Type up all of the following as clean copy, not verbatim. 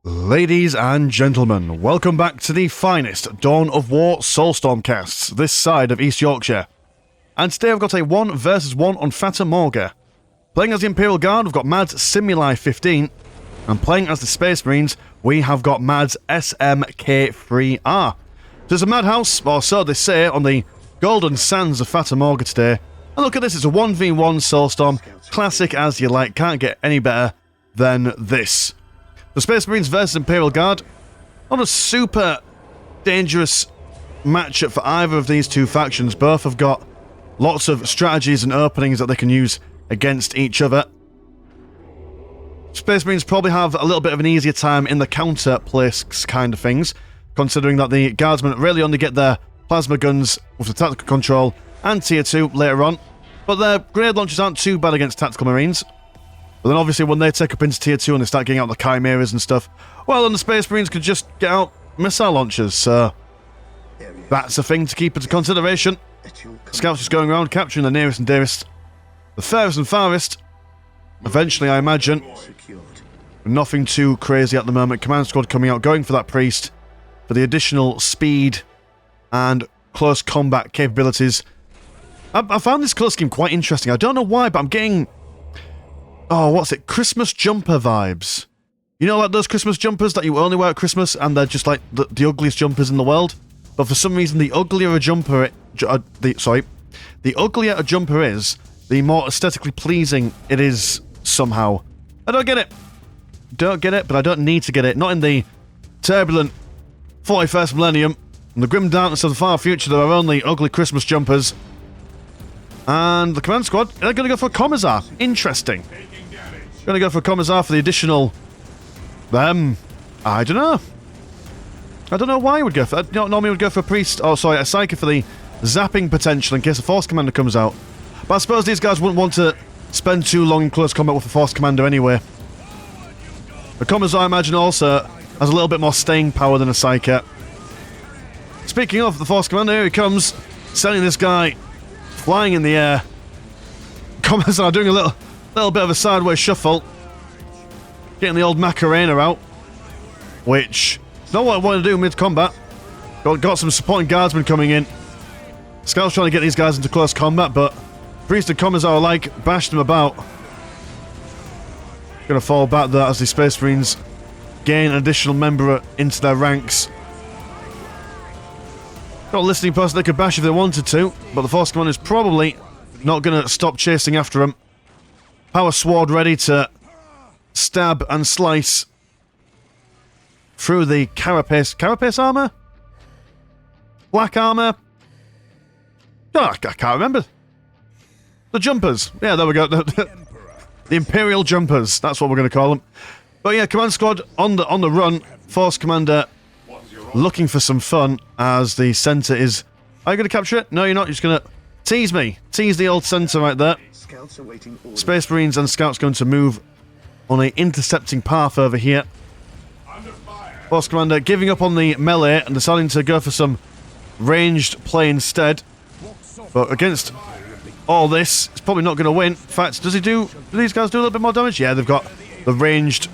Ladies and gentlemen, welcome back to the finest Dawn of War Soulstorm casts this side of East Yorkshire. And today I've got a 1 versus 1 on Fata Morgana. Playing as the Imperial Guard, we've got Mad's SimiliXV, and playing as the Space Marines, we have got Mad's k3r. There's a madhouse, or so they say, on the golden sands of Fata Morgana today. And look at this, it's a 1v1 Soulstorm, classic as you like, can't get any better than this. The Space Marines versus Imperial Guard. Not a super dangerous matchup for either of these two factions. Both have got lots of strategies and openings that they can use against each other. Space Marines probably have a little bit of an easier time in the counter place kind of things, considering that the Guardsmen really only get their plasma guns with the tactical control and tier 2 later on. But their grenade launchers aren't too bad against tactical Marines. But then obviously when they take up into tier 2 and they start getting out the chimeras and stuff, well, then the Space Marines could just get out missile launchers, so that's a thing to keep into consideration. Scouts just going around capturing the nearest and dearest, the furthest and farthest. Eventually, I imagine. Nothing too crazy at the moment. Command squad coming out, going for that priest for the additional speed and close combat capabilities. I found this colour scheme quite interesting. I don't know why, but I'm getting... oh, what's it? Christmas jumper vibes. You know, like those Christmas jumpers that you only wear at Christmas and they're just like the ugliest jumpers in the world? But for some reason, the uglier a jumper... the uglier a jumper is, the more aesthetically pleasing it is somehow. I don't get it. Don't get it, but I don't need to get it. Not in the turbulent 41st millennium. In the grim darkness of the far future, there are only ugly Christmas jumpers. And the command squad, they're going to go for Commissar. Interesting. Going to go for Commissar for the additional... I don't know. I don't know why you would go for... normally would go for a priest... oh, sorry, a psyker for the zapping potential in case a force commander comes out. But I suppose these guys wouldn't want to spend too long in close combat with a force commander anyway. The Commissar, I imagine, also has a little bit more staying power than a psyker. Speaking of the force commander, here he comes, sending this guy flying in the air. Commissar doing a little bit of a sideways shuffle. Getting the old Macarena out. Which is not what I want to do mid-combat. Got some supporting guardsmen coming in. Scouts trying to get these guys into close combat, but Priest and Commissar alike bashed them about. Gonna fall back there as the Space Marines gain an additional member into their ranks. Got a listening post they could bash if they wanted to, but the Force Commander is probably not gonna stop chasing after them. Power Sword ready to stab and slice through the carapace armor? Black armor? Oh, I can't remember. The jumpers. Yeah, there we go. The Imperial jumpers. That's what we're going to call them. But yeah, command squad on the run. Force commander looking for some fun as the center is... are you going to capture it? No, you're not. You're just going to tease me. Tease the old center right there. Space Marines and Scouts going to move on an intercepting path over here. Force commander giving up on the melee and deciding to go for some ranged play instead. But against all this, it's probably not going to win. In fact, do these guys do a little bit more damage? Yeah, they've got the ranged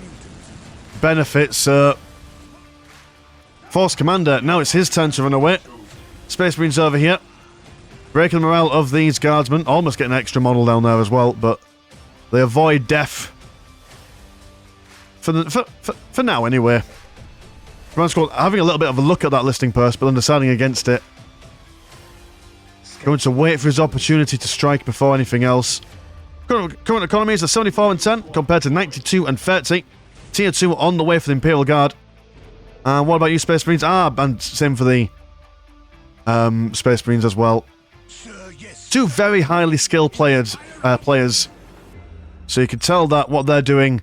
benefits. Force Commander, now it's his turn to run away. Space Marines over here. Breaking the morale of these guardsmen. Almost getting an extra model down there as well, but they avoid death. For now, anyway. Command Squad having a little bit of a look at that listing post, but then deciding against it. Going to wait for his opportunity to strike before anything else. Current economies are 74 and 10 compared to 92 and 30. Tier 2 on the way for the Imperial Guard. And what about you, Space Marines? And same for the Space Marines as well. Two very highly skilled players. So you can tell that what they're doing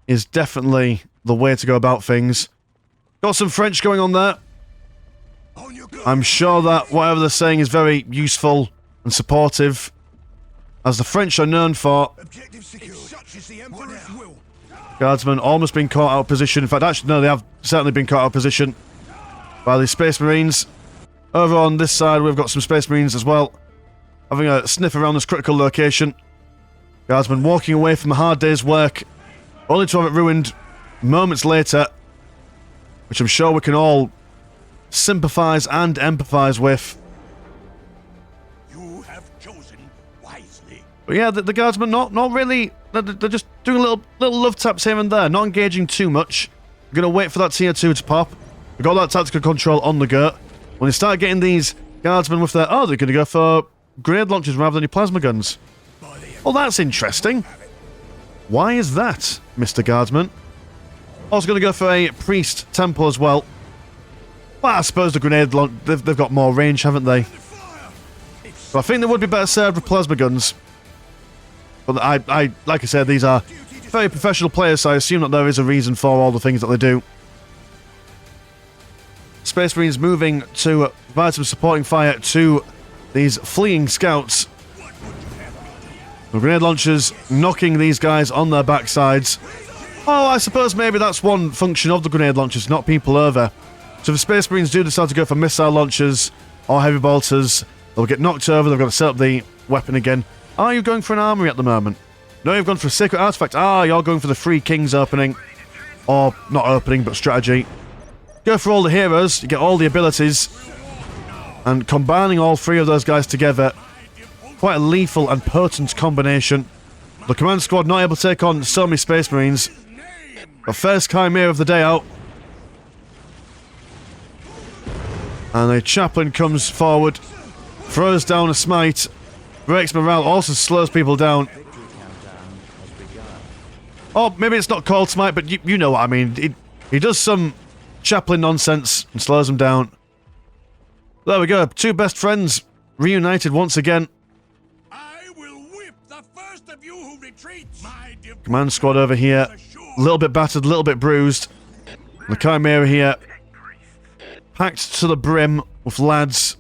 is definitely the way to go about things. Got some French going on there. I'm sure that whatever they're saying is very useful and supportive, as the French are known for. Guardsmen almost been caught out of position. In fact, actually, no, they have certainly been caught out of position by the Space Marines. Over on this side, we've got some Space Marines as well, having a sniff around this critical location. Guardsmen walking away from a hard day's work, only to have it ruined moments later, which I'm sure we can all sympathise and empathise with. You have chosen wisely. But yeah, the guardsmen not really. They're just doing little love taps here and there, not engaging too much. We're gonna wait for that tier 2 to pop. We've got that tactical control on the go. When you start getting these guardsmen with their they're gonna go for grenade launchers rather than your plasma guns. Well, that's interesting. Why is that, Mr. Guardsman? Also going to go for a priest temple as well. Well, I suppose the grenade launch, they've got more range, haven't they? But I think they would be better served with plasma guns. But I like I said, these are very professional players, so I assume that there is a reason for all the things that they do. Space Marines moving to provide some supporting fire to these fleeing scouts. The grenade launchers knocking these guys on their backsides. Oh, I suppose maybe that's one function of the grenade launchers, knock people over. So if the Space Marines do decide to go for missile launchers or heavy bolters, they'll get knocked over, they've got to set up the weapon again. Are you going for an armory at the moment? No, you've gone for a sacred artifact. You're going for the Three Kings opening. Or, not opening, but strategy. Go for all the heroes, you get all the abilities. And combining all three of those guys together, quite a lethal and potent combination. The command squad not able to take on so many Space Marines. The first Chimera of the day out. And a chaplain comes forward, throws down a smite, breaks morale, also slows people down. Oh, maybe it's not called smite, but you know what I mean. He does some chaplain nonsense and slows them down. There we go, two best friends reunited once again. I will whip the first of you who retreats. My Command squad over here, a little bit battered, a little bit bruised. The Chimera here, packed to the brim with lads.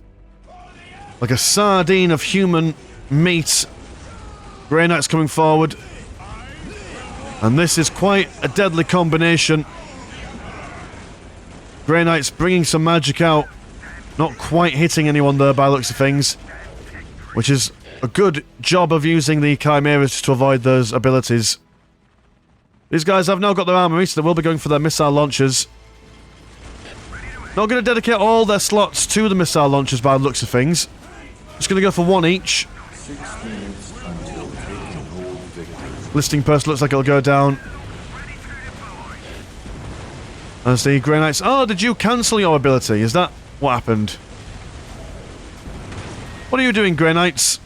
Like a sardine of human meat. Grey Knights coming forward. And this is quite a deadly combination. Grey Knights bringing some magic out. Not quite hitting anyone there by the looks of things. Which is a good job of using the Chimeras to avoid those abilities. These guys have now got their armory, so they will be going for their missile launchers. Not going to dedicate all their slots to the missile launchers by the looks of things. Just going to go for one each. Listing post looks like it'll go down. As the Grey Knights... Oh, did you cancel your ability? Is that what happened? What are you doing, Grey Knights?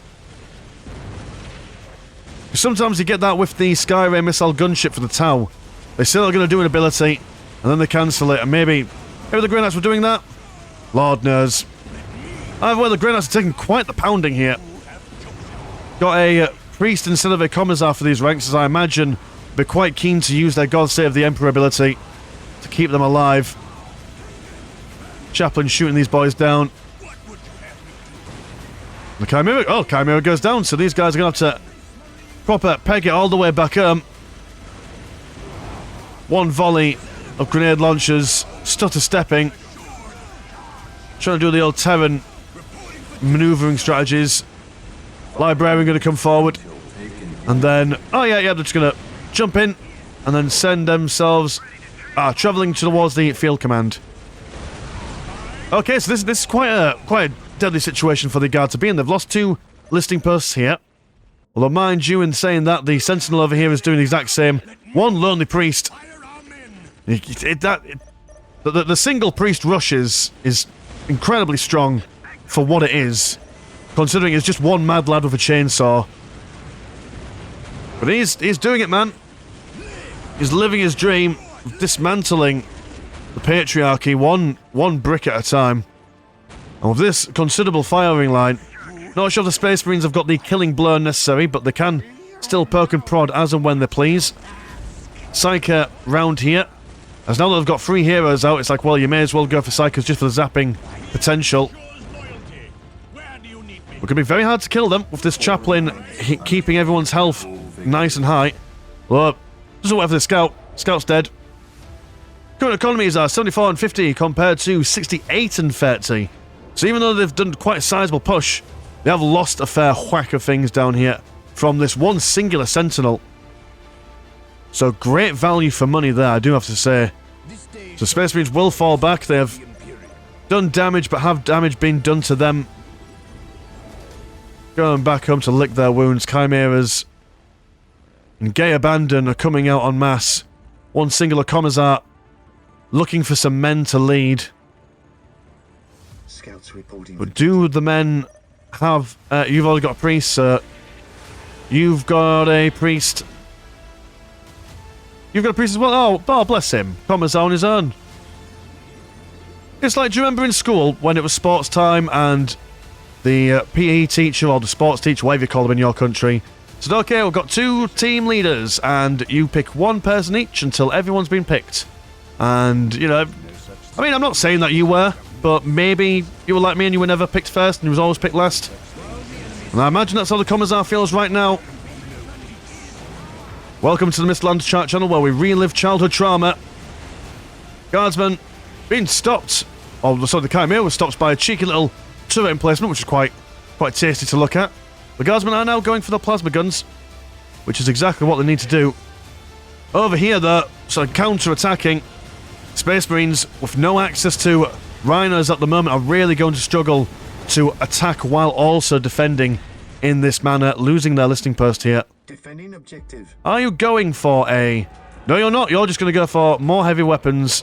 Sometimes you get that with the Skyray missile gunship for the Tau. They say they're going to do an ability, and then they cancel it, and maybe the Grey Knights were doing that? Lord knows. Either way, the Grey Knights are taking quite the pounding here. Got a priest instead of a commissar for these ranks, as I imagine they're quite keen to use their God Save the Emperor ability to keep them alive. Chaplain shooting these boys down. The Chimera... Oh, Chimera goes down, so these guys are going to have to proper peg it all the way back home. One volley of grenade launchers, stutter stepping. Trying to do the old Terran manoeuvring strategies. Librarian going to come forward. And then... Oh yeah, they're just going to jump in and then send themselves... travelling towards the field command. Okay, so this is quite a deadly situation for the guard to be in. They've lost two listing posts here. Although, mind you, in saying that, the Sentinel over here is doing the exact same. One lonely priest. The single priest rush is incredibly strong for what it is, considering it's just one mad lad with a chainsaw. But he's doing it, man. He's living his dream of dismantling the patriarchy one brick at a time. And with this considerable firing line, not sure if the Space Marines have got the killing blow necessary, but they can still poke and prod as and when they please. Psyker round here. As now that they've got three heroes out, it's like, well, you may as well go for Psykers just for the zapping potential. It could be very hard to kill them with this chaplain keeping everyone's health nice and high. Well, doesn't work for the scout. Scout's dead. Current economies are 74 and 50 compared to 68 and 30. So even though they've done quite a sizable push, they have lost a fair whack of things down here from this one singular Sentinel. So great value for money there, I do have to say. So Space Marines will fall back. They have done damage, but have damage been done to them? Going back home to lick their wounds. Chimeras and Gay Abandon are coming out en masse. One singular commissar looking for some men to lead. Scouts reporting. But do the men have... you've already got a priest, sir. You've got a priest. You've got a priest as well? Oh, bless him. Commissar on his own. It's like, do you remember in school when it was sports time and the PE teacher or the sports teacher, whatever you call them in your country, said, okay, we've got 2 team leaders and you pick one person each until everyone's been picked. And, you know, I mean, I'm not saying that you were, but maybe you were like me and you were never picked first and you was always picked last. And I imagine that's how the Commissar feels right now. Welcome to the Mistland Chat channel where we relive childhood trauma. Guardsman being stopped. Oh, sorry, the Chimera was stopped by a cheeky little turret emplacement, which is quite tasty to look at. The Guardsmen are now going for the plasma guns, which is exactly what they need to do. Over here, though, so counter-attacking. Space Marines with no access to Rhinos at the moment are really going to struggle to attack while also defending in this manner, losing their listing post here. Defending objective. Are you going for a... No, you're not. You're just going to go for more heavy weapons.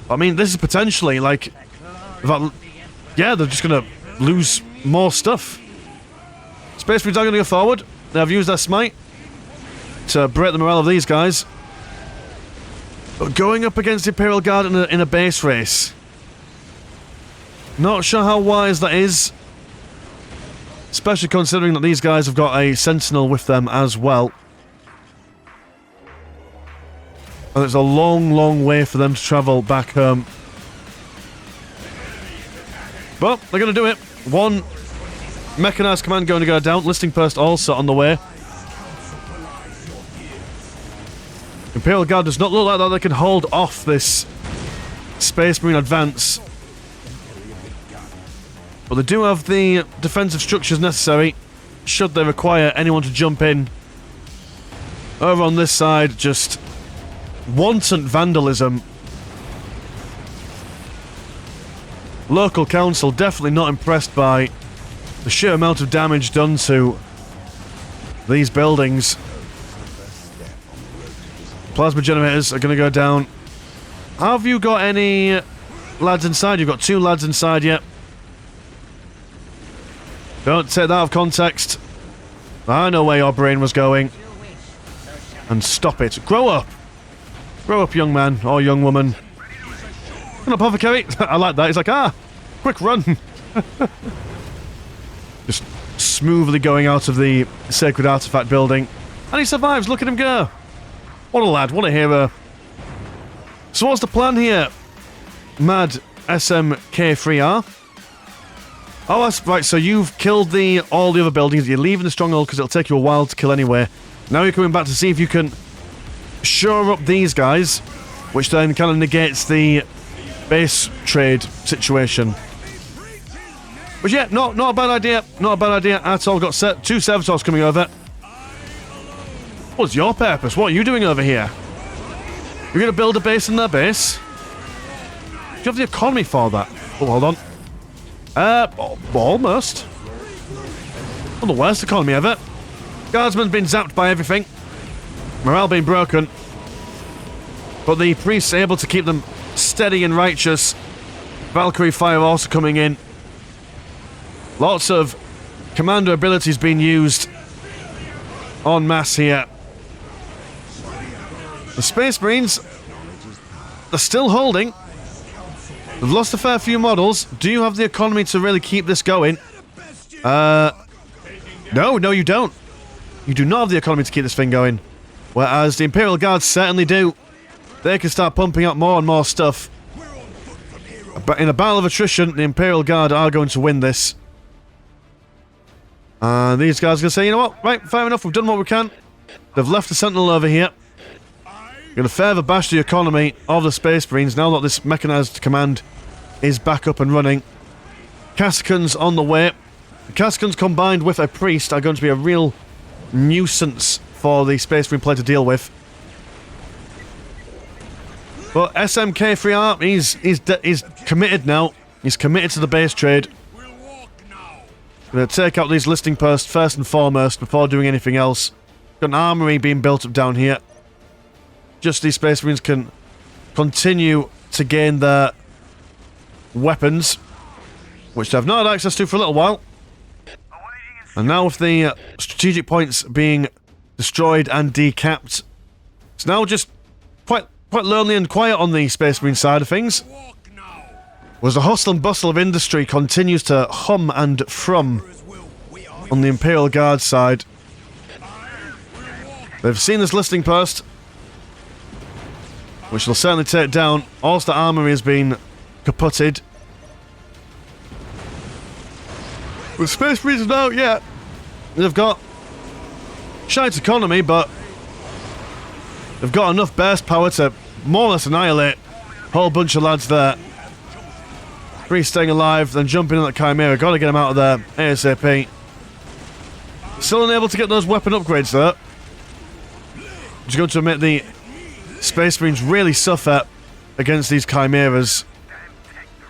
I mean, this is potentially, like... Yeah, they're just going to lose more stuff. Space Marines are going to go forward. They have used their smite to break the morale of these guys. But going up against the Imperial Guard in a base race. Not sure how wise that is. Especially considering that these guys have got a sentinel with them as well. And it's a long, long way for them to travel back home. But they're going to do it. One mechanized command going to go down. Listing post also on the way. Imperial Guard does not look like that they can hold off this Space Marine advance. But they do have the defensive structures necessary should they require anyone to jump in. Over on this side, just wanton vandalism. Local council definitely not impressed by the sheer amount of damage done to these buildings. Plasma generators are going to go down. Have you got any lads inside? You've got 2 lads inside yet. Don't take that out of context. I know where your brain was going. And stop it. Grow up. Grow up, young man or young woman. An apothecary. I like that. He's like, quick run. Just smoothly going out of the sacred artifact building. And he survives. Look at him go. What a lad. What a hero. So what's the plan here? Mad SM k3r. Oh, that's right. So you've killed all the other buildings. You're leaving the stronghold because it'll take you a while to kill anyway. Now you're coming back to see if you can shore up these guys, which then kind of negates the base trade situation. But yeah, not a bad idea. Not a bad idea at all. Got 2 servitors coming over. What's your purpose? What are you doing over here? You're going to build a base in their base? Do you have the economy for that? Oh, hold on. Almost. Not the worst economy ever. Guardsman's been zapped by everything. Morale being broken. But the priests are able to keep them steady and righteous. Valkyrie fire also coming in. Lots of commander abilities being used en masse here. The Space Marines, they're still holding. They've lost a fair few models. Do you have the economy to really keep this going? No, you don't. You do not have the economy to keep this thing going. Whereas the Imperial Guards certainly do. They can start pumping out more and more stuff. But in a battle of attrition, the Imperial Guard are going to win this. And these guys are going to say, you know what? Right, fair enough, we've done what we can. They've left the Sentinel over here. Going to further bash the economy of the Space Marines now that this mechanized command is back up and running. Casicans on the way. The Casicans combined with a priest are going to be a real nuisance for the Space Marine player to deal with. But k3r, he's committed now. He's committed to the base trade. Gonna take out these listing posts first and foremost before doing anything else. Got an armory being built up down here. Just these Space Marines can continue to gain their weapons, which they've not had access to for a little while. And now with the strategic points being destroyed and decapped, it's now just quite lonely and quiet on the Space Marine side of things. Whereas the hustle and bustle of industry continues to hum and thrum on the Imperial Guard side. They've seen this listing post, which they'll certainly take down. Ulster Armory has been kaputted. With Space Marines now, yeah, they've got shite economy, but they've got enough burst power to more or less annihilate a whole bunch of lads there. 3 staying alive, then jumping in that Chimera. Gotta get him out of there ASAP. Still unable to get those weapon upgrades though. Just going to admit the Space Marines really suffer against these Chimeras.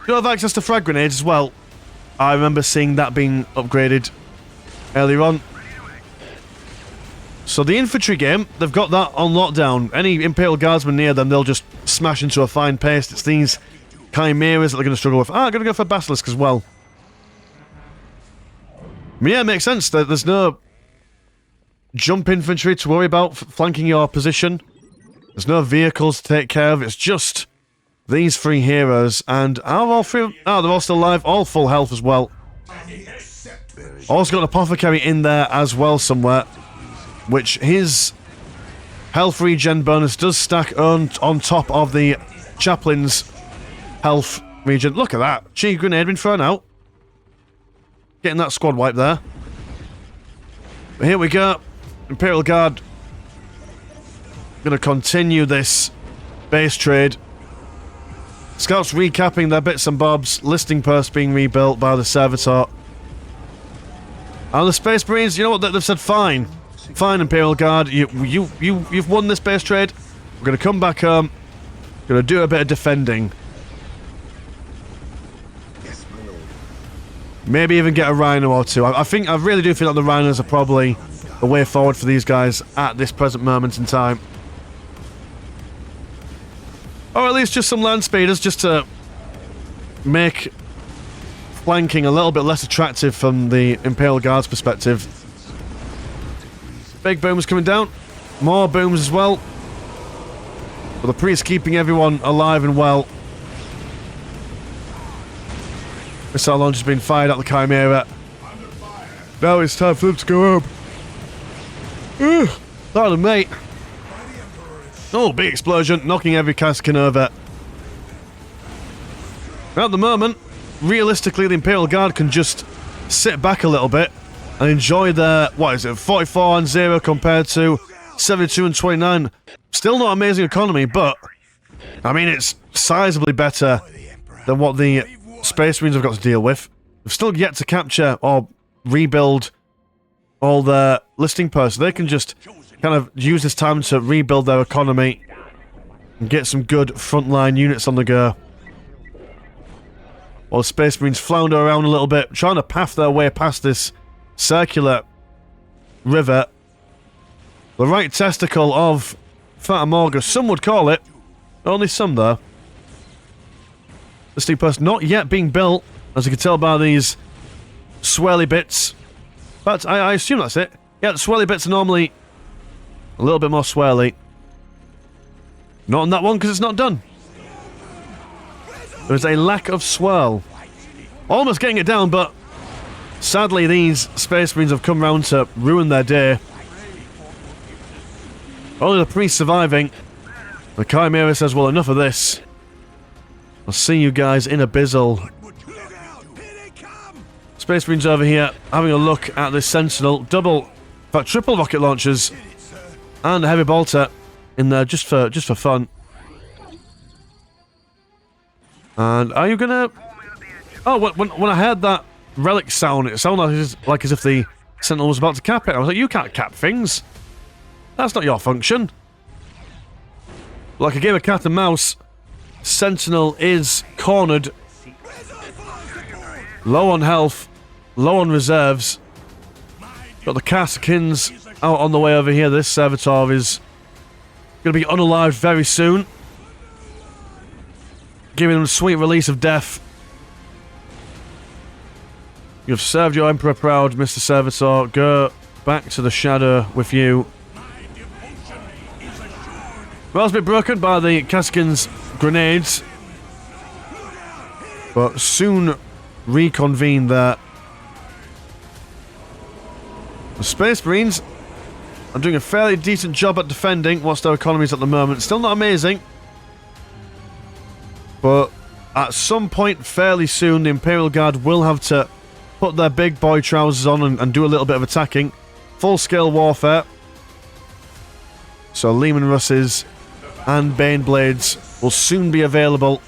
You have access to frag grenades as well. I remember seeing that being upgraded earlier on. So the infantry game, they've got that on lockdown. Any Imperial Guardsmen near them, they'll just smash into a fine pace. It's these Chimeras that they're going to struggle with. I'm going to go for Basilisk as well. I mean, yeah, it makes sense. There's no jump infantry to worry about flanking your position. There's no vehicles to take care of. It's just these 3 heroes. And are all 3... Oh, they're all still alive. All full health as well. Also got an Apothecary in there as well somewhere, which his health regen bonus does stack on top of the Chaplain's health regen. Look at that. Cheeky grenade been thrown out. Getting that squad wipe there. But here we go. Imperial Guard going to continue this base trade. Scouts recapping their bits and bobs. Listing post being rebuilt by the Servitor. And the Space Marines, you know what? They've said fine. Fine, Imperial Guard. You've won this base trade. We're going to come back home. Going to do a bit of defending. Maybe even get a Rhino or 2. I really do feel like the Rhinos are probably the way forward for these guys at this present moment in time. Or at least just some land speeders, just to make flanking a little bit less attractive from the Imperial Guard's perspective. Big booms coming down. More booms as well. But the priest keeping everyone alive and well. Missile launch has been fired at the Chimera. Now it's time for them to go home. Pardon, mate. Oh, big explosion, knocking every Kaskin over. At the moment, realistically, the Imperial Guard can just sit back a little bit and enjoy their, 44 and 0 compared to 72 and 29. Still not amazing economy, but, I mean, it's sizably better than what the Space Marines have got to deal with. They've still yet to capture or rebuild all their listing posts. They can just kind of use this time to rebuild their economy and get some good frontline units on the go. While the Space Marines flounder around a little bit, trying to path their way past this circular river. The right testicle of Fata Morga, some would call it. Only some, though. Listing post not yet being built, as you can tell by these swirly bits. But I assume that's it. Yeah, the swirly bits are normally a little bit more swirly. Not on that one, because it's not done. There's a lack of swirl. Almost getting it down, but sadly these Space Marines have come round to ruin their day. Only the priest surviving. The Chimera says, well, enough of this. I'll see you guys in a bizzle. Space Marines over here having a look at this Sentinel. Double, in fact triple rocket launchers and a heavy bolter in there just for fun. And are you gonna? Oh, when I heard that relic sound, it sounded like as if the Sentinel was about to cap it. I was like, you can't cap things. That's not your function. Like a game of cat and mouse, Sentinel is cornered. Low on health, low on reserves. Got the Kasrkins out on the way over here. This Servitor is going to be unalived very soon. Giving him a sweet release of death. You've served your Emperor proud, Mr. Servitor. Go back to the shadow with you. Morale's been broken by the Kasrkins' grenades. But soon reconvene there. The Space Marines are doing a fairly decent job at defending what's their economies at the moment. Still not amazing. But at some point fairly soon, the Imperial Guard will have to put their big boy trousers on and do a little bit of attacking. Full-scale warfare. So Leman Russes and Baneblades will soon be available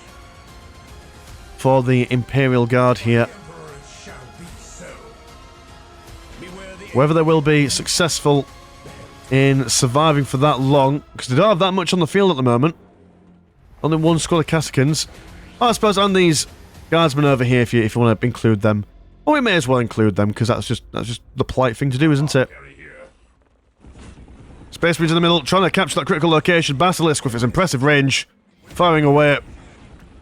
for the Imperial Guard here. Whether they will be successful in surviving for that long, because they don't have that much on the field at the moment. Only one squad of Kasrkins. I suppose, and these guardsmen over here, if you want to include them. Well, we may as well include them, because that's just the polite thing to do, isn't it? Space Marines in the middle, trying to capture that critical location. Basilisk with its impressive range, firing away.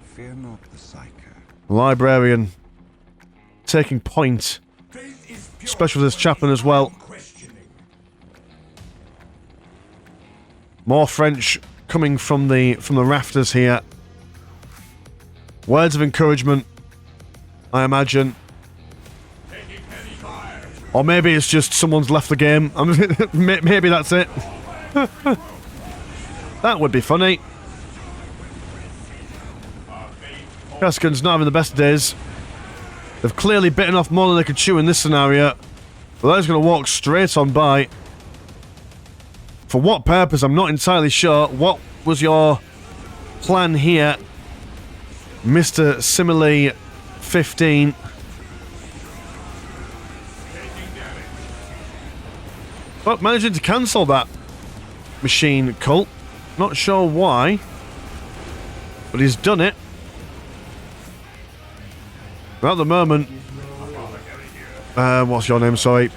Fear not the Psyker. Librarian taking point. Specialist chaplain as well. More French coming from the rafters here. Words of encouragement, I imagine. Or maybe it's just someone's left the game. Maybe that's it. That would be funny. Kasrkins not having the best days. They've clearly bitten off more than they could chew in this scenario. But they're just going to walk straight on by. For what purpose, I'm not entirely sure. What was your plan here, Mr. SimiliXV? But managing to cancel that machine cult. Not sure why. But he's done it. But at the moment, what's your name, sorry?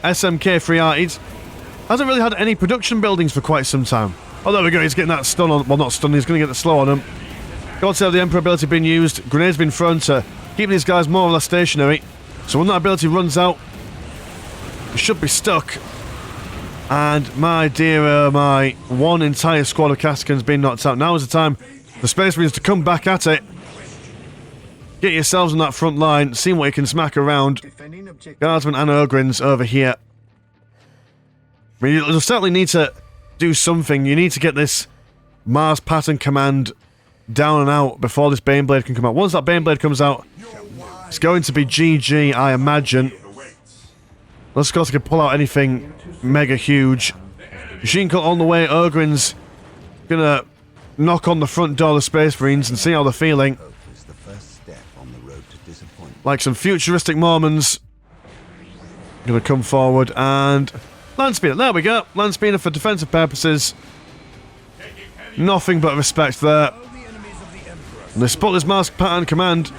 k3r hasn't really had any production buildings for quite some time. Oh, there we go, he's getting that stun on, well not stun, he's going to get the slow on him. God save the Emperor ability being used, grenades being thrown to keep these guys more or less stationary. So when that ability runs out, he should be stuck. And my dear, my one entire squad of Kasrkins being knocked out. Now is the time for the Space Marines to come back at it. Get yourselves on that front line, see what you can smack around. Guardsmen and Ogrins over here. I mean, you'll certainly need to do something. You need to get this Mars pattern command down and out before this Baneblade can come out. Once that Baneblade comes out, it's going to be GG, I imagine. Let's go, can pull out anything mega huge. Machine Cult on the way. Ogrins gonna knock on the front door of the Space Marines and see how they're feeling. Like some futuristic Mormons. Gonna come forward and land speeder. There we go. Land speeder for defensive purposes. Nothing but respect there. And they spot this mask pattern command.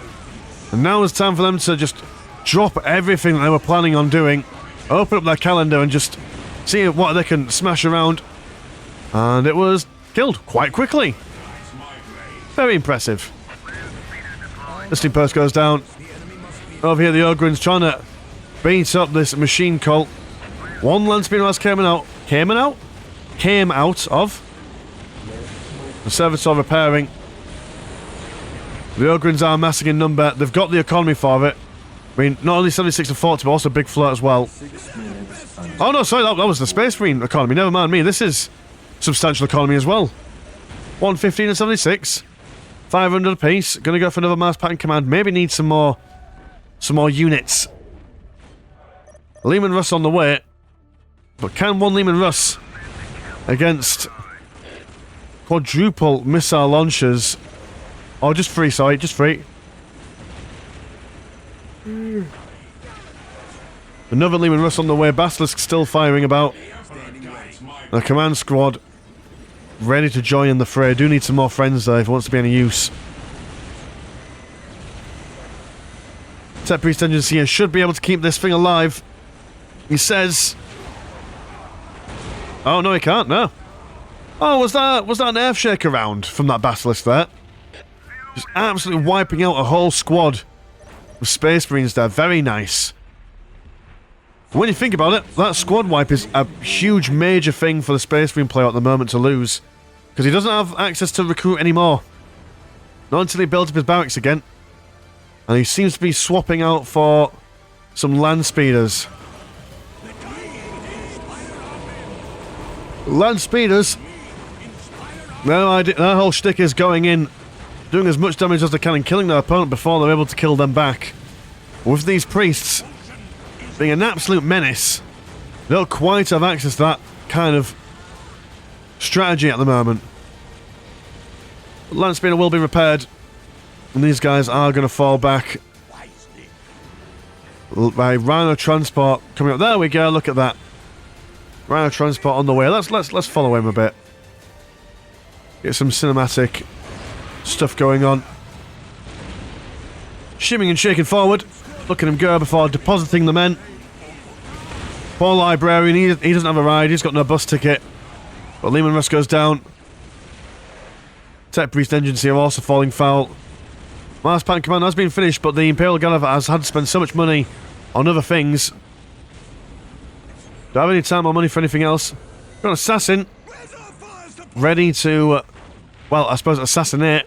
And now it's time for them to just drop everything that they were planning on doing. Open up their calendar and just see what they can smash around. And it was killed quite quickly. Very impressive. Listening post goes down. Over here the Ogrins trying to beat up this machine cult. One land speeder has came out of. The Servitor repairing. The Ogrins are massing in number. They've got the economy for it. I mean, not only 76 to 40, but also big float as well. Oh no, sorry, that was the Space Marine economy. Never mind me. This is substantial economy as well. 115 and 76. 500 apiece. Gonna go for another Mars pattern command. Maybe need some more units. Leman Russ on the way. But can one Leman Russ against quadruple missile launchers? Oh, just three, sorry, just three. Another Leman Russ on the way. Basilisk still firing about. The command squad ready to join in the fray. Do need some more friends though if it wants to be any use. Tech Priest Engines here should be able to keep this thing alive. He says... Oh, no, he can't, no. Oh, was that an Earthshaker round from that Basilisk there? Just absolutely wiping out a whole squad of Space Marines there. Very nice. When you think about it, that squad wipe is a huge, major thing for the Space Marine player at the moment to lose. Because he doesn't have access to recruit anymore. Not until he builds up his barracks again. And he seems to be swapping out for some land speeders. Land speeders? Their whole shtick is going in, doing as much damage as they can and killing their opponent before they're able to kill them back. With these priests being an absolute menace, they don't quite have access to that kind of strategy at the moment. Land speeder will be repaired, and these guys are going to fall back by Rhino Transport coming up. There we go, look at that. Rhino Transport on the way. Let's follow him a bit. Get some cinematic stuff going on. Shimming and shaking forward. Look at him go before depositing the men. Poor Librarian, he doesn't have a ride, he's got no bus ticket. But Lehman Russ goes down. Tech Priest Engines here also falling foul. Mars Pan Command has been finished, but the Imperial Guard has had to spend so much money on other things. Do I have any time or money for anything else? Got an assassin. Ready to, well, I suppose assassinate.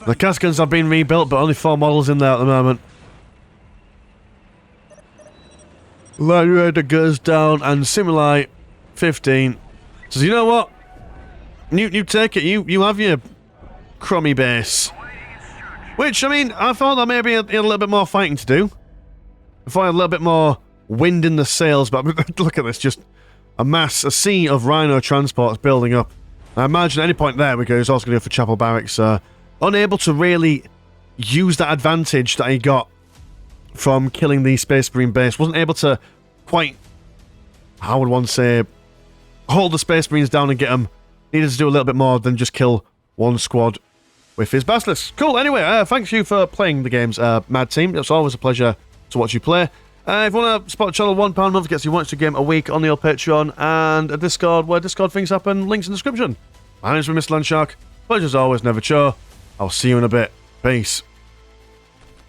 The Cascans have been rebuilt, but only 4 models in there at the moment. Light Raider goes down, and SimiliXV says, you know what? You take it, you have your crummy base. Which, I mean, I thought that maybe he had a little bit more fighting to do. I thought I had a little bit more wind in the sails, but look at this, just a sea of Rhino transports building up. I imagine at any point there we go, he's also going to go for Chapel Barracks. Unable to really use that advantage that he got from killing the Space Marine base. Wasn't able to quite, how would one say, hold the Space Marines down and get them. Needed to do a little bit more than just kill one squad with his Basilisk. Cool, anyway, thanks you for playing the games, Mad Team. It's always a pleasure to watch you play. If you want to support the channel, £1 a month gets you once a game a week on the old Patreon, and a Discord where Discord things happen, links in the description. My name's Mr. Landshark. Pleasure as always, never chore. I'll see you in a bit. Peace.